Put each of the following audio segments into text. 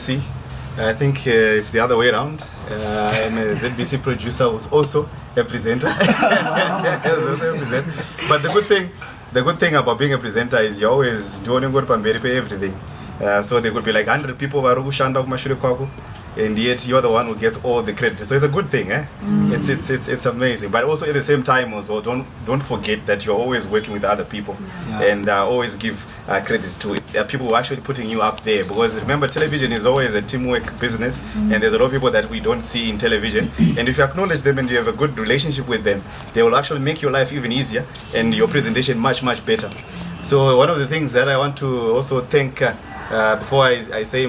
See, I think it's the other way around. I'm a ZBC producer who's also a presenter. But the good thing about being a presenter is you always doing good everything. So there could be like 100 people who are and yet you're the one who gets all the credit. So it's a good thing, eh? It's amazing. But also at the same time also don't forget that you're always working with other people and always give credit to people who are actually putting you up there, because remember, television is always a teamwork business, and there's a lot of people that we don't see in television, and if you acknowledge them and you have a good relationship with them, they will actually make your life even easier and your presentation much better. So one of the things that I want to also thank before I say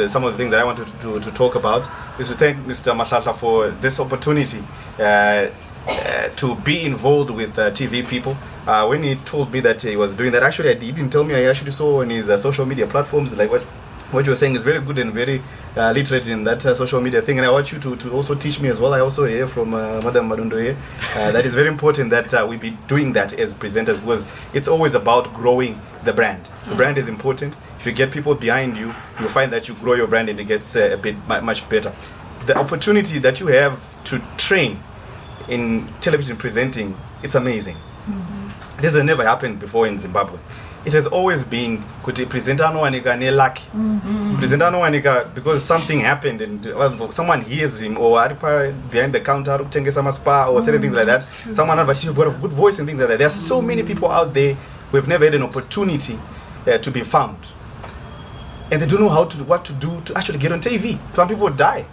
some of the things that I wanted to talk about is to thank Mr. Mahlatla for this opportunity to be involved with TV people. When he told me that he was doing that, actually he didn't tell me, I actually saw on his social media platforms, like what you were saying is very good and very literate in that social media thing, and I want you to also teach me as well. I also hear from Madam Madundo here that it's very important that we be doing that as presenters, because it's always about growing the brand. The brand is important. If you get people behind you, you'll find that you grow your brand and it gets a bit much better. The opportunity that you have to train in television presenting, it's amazing. This has never happened before in Zimbabwe. It has always been kuti presenter anowanika ne-luck. Presenter anowanika because something happened and someone hears him, or behind the counter arikutengesa maspa or certain things like that. Someone, but you've got a good voice and things like that. There are so many people out there who have never had an opportunity to be found, and they don't know what to do to actually get on TV. Some people die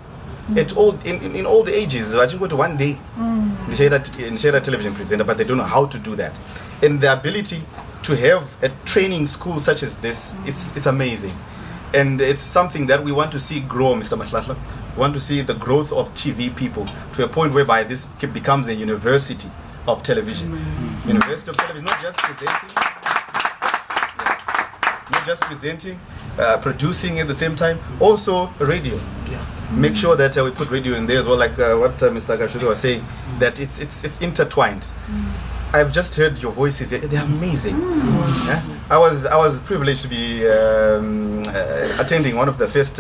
at in old ages. I just go to one day in share that television presenter, but they don't know how to do that. And the ability to have a training school such as this, it's amazing, and it's something that we want to see grow, Mr. Mahlatla. We want to see the growth of TV people to a point whereby this becomes a university of television. University of television, not just presenting, producing at the same time, also radio. Make sure that we put radio in there as well, like what Mr. Gashuri was saying, that it's intertwined. I've just heard your voices; they're amazing. I was privileged to be attending one of the first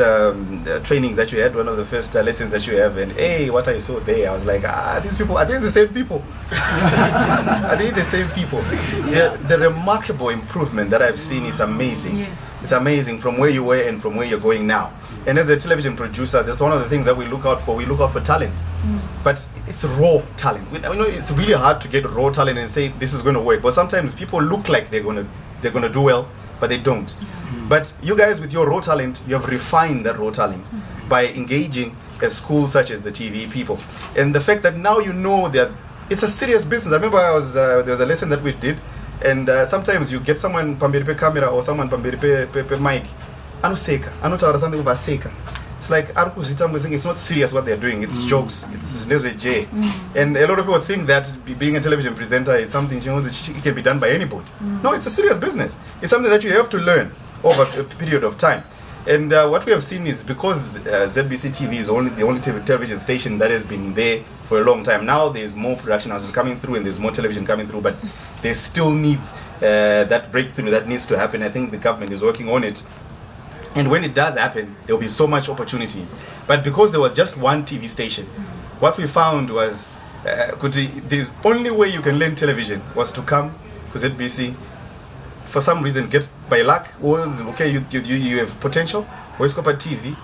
trainings that you had, one of the first lessons that you have, and what I saw there, I was like, these people, are they the same people? Are they the same people? The remarkable improvement that I've seen is amazing. Yes. It's amazing from where you were and from where you're going now. And as a television producer, that's one of the things that we look out for. We look out for talent, but it's raw talent. We know it's really hard to get raw talent and say this is going to work. But sometimes people look like they're going to do well, but they don't. But you guys, with your raw talent, you have refined that raw talent by engaging a school such as the TV people, and the fact that now you know that it's a serious business. I remember there was a lesson that we did, and sometimes you get someone pamberi pe camera or someone pamberi pe mic, anoseka, anotaura something vaseka. It's like it's not serious what they're doing. It's jokes. It's J. And a lot of people think that being a television presenter is something it can be done by anybody. No, it's a serious business. It's something that you have to learn over a period of time. And what we have seen is, because ZBC TV is the only television station that has been there for a long time. Now there's more production houses coming through and there's more television coming through, but there still needs that breakthrough that needs to happen. I think the government is working on it. And when it does happen, there will be so much opportunities. But because there was just one TV station, what we found was the only way you can learn television was to come to ZBC. For some reason, get by luck, was okay. You have potential. Always go TV.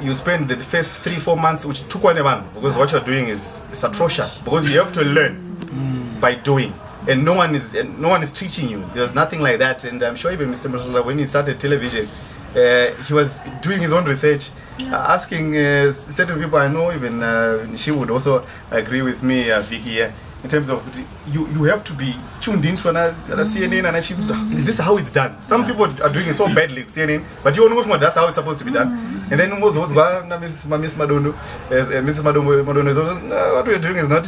You spend the first 3-4 months, which took one because what you're doing is atrocious. Because you have to learn by doing, and no one is teaching you. There's nothing like that. And I'm sure even Mr. Mahlatla, when he started television, he was doing his own research, asking certain people. I know even she would also agree with me, Vicky, in terms of you have to be tuned into another CNN, and she was, is this how it's done? Some people are doing it so badly, CNN, but you know that's how it's supposed to be done. And then Miss Madondo, Mrs. Madondo is, what we're doing is not.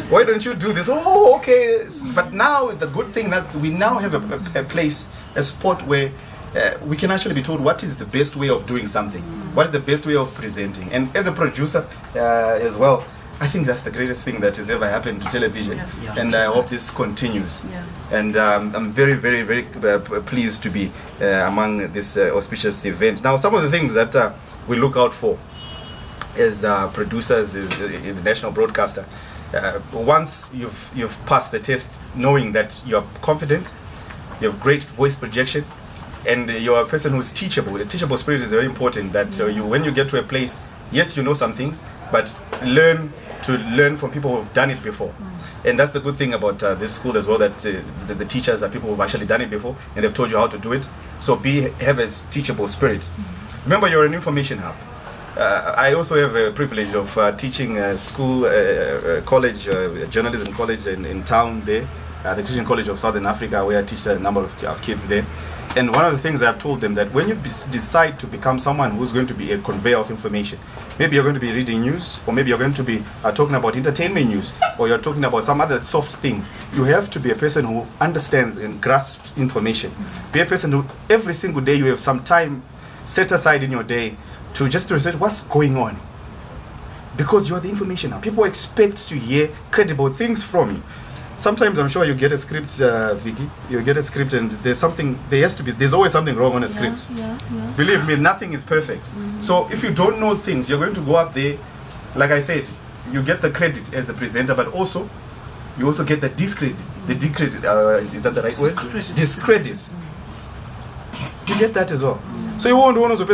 Why don't you do this? Oh, okay. But now the good thing that we now have a place, a spot where we can actually be told what is the best way of doing something, what is the best way of presenting. And as a producer as well, I think that's the greatest thing that has ever happened to television, and I hope this continues. And I'm very, very, very pleased to be among this auspicious event. Now, some of the things that we look out for as producers in the national broadcaster, once you've passed the test, knowing that you're confident, you have great voice projection, and you're a person who's teachable. A teachable spirit is very important. That when you get to a place, yes, you know some things, but learn from people who have done it before. And that's the good thing about this school as well, that the teachers are people who've actually done it before, and they've told you how to do it. So have a teachable spirit. Remember, you're an information hub. I also have a privilege of teaching school, college, journalism college in town there, the Christian College of Southern Africa, where I teach a number of kids there. And one of the things I've told them, that when you decide to become someone who's going to be a conveyor of information, maybe you're going to be reading news, or maybe you're going to be talking about entertainment news, or you're talking about some other soft things, you have to be a person who understands and grasps information. Be a person who every single day you have some time set aside in your day to just research what's going on. Because you're the information now. People expect to hear credible things from you. Sometimes I'm sure you get a script, Vicky. You get a script, and there's always something wrong on a script. Believe me, nothing is perfect. So if you don't know things, you're going to go up there. Like I said, you get the credit as the presenter, but also you also get the discredit. The discredit, is that the right word? Discredit. You get that as well. So you won't want to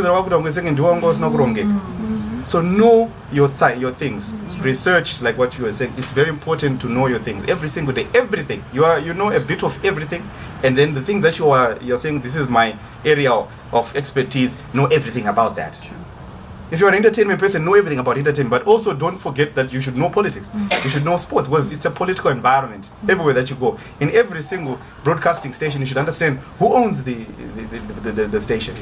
so know your things. Research, like what you were saying. It's very important to know your things every single day. Everything you know a bit of everything, and then the things that you're saying, this is my area of expertise. Know everything about that. True. If you're an entertainment person, know everything about entertainment. But also don't forget that you should know politics. You should know sports, because it's a political environment everywhere that you go. In every single broadcasting station, you should understand who owns the station.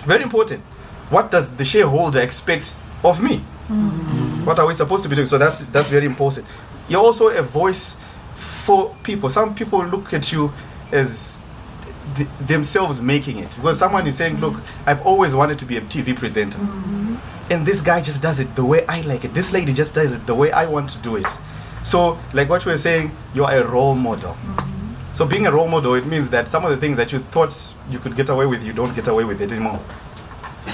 Very important. What does the shareholder expect of me? What are we supposed to be doing? So that's very important. You're also a voice for people. Some people look at you as themselves making it. Because someone is saying, look, I've always wanted to be a TV presenter. And this guy just does it the way I like it. This lady just does it the way I want to do it. So like what we were saying, you're a role model. So being a role model, it means that some of the things that you thought you could get away with, you don't get away with it anymore.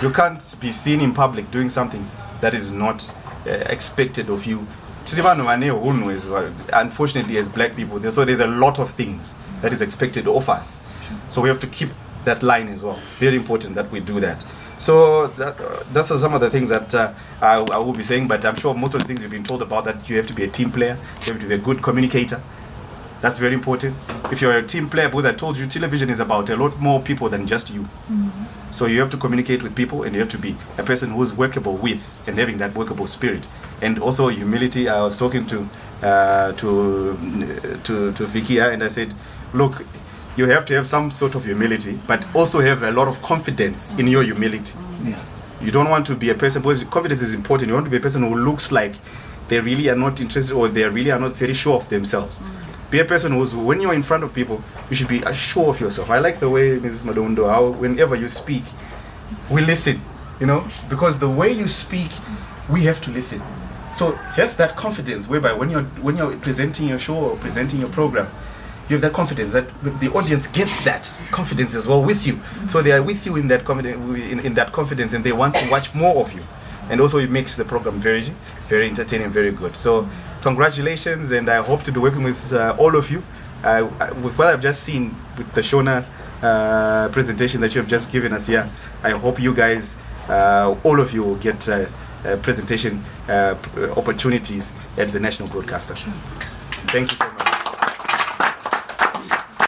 You can't be seen in public doing something that is not expected of you. Unfortunately, as black people, there's a lot of things that is expected of us. So we have to keep that line as well. Very important that we do that. So that's some of the things that I will be saying, but I'm sure most of the things you've been told about, that you have to be a team player, you have to be a good communicator. That's very important. If you're a team player, because I told you, television is about a lot more people than just you. So you have to communicate with people, and you have to be a person who's workable with, and having that workable spirit, and also humility. I was talking to Vicky, and I said, look, you have to have some sort of humility, but also have a lot of confidence in your humility. You don't want to be a person, because confidence is important. You want to be a person who looks like they really are not interested, or they really are not very sure of themselves. Be a person who's, when you're in front of people, you should be sure of yourself. I like the way, Mrs. Madondo, how whenever you speak, we listen, because the way you speak, we have to listen. So have that confidence, whereby when you're presenting your show or presenting your program, you have that confidence that the audience gets that confidence as well with you. So they are with you in that confidence, and they want to watch more of you. And also it makes the program very, very entertaining, very good. So congratulations, and I hope to be working with all of you. With what I've just seen with the Shona presentation that you have just given us here, I hope you guys, all of you, will get presentation opportunities at the National Broadcaster. Thank you so much.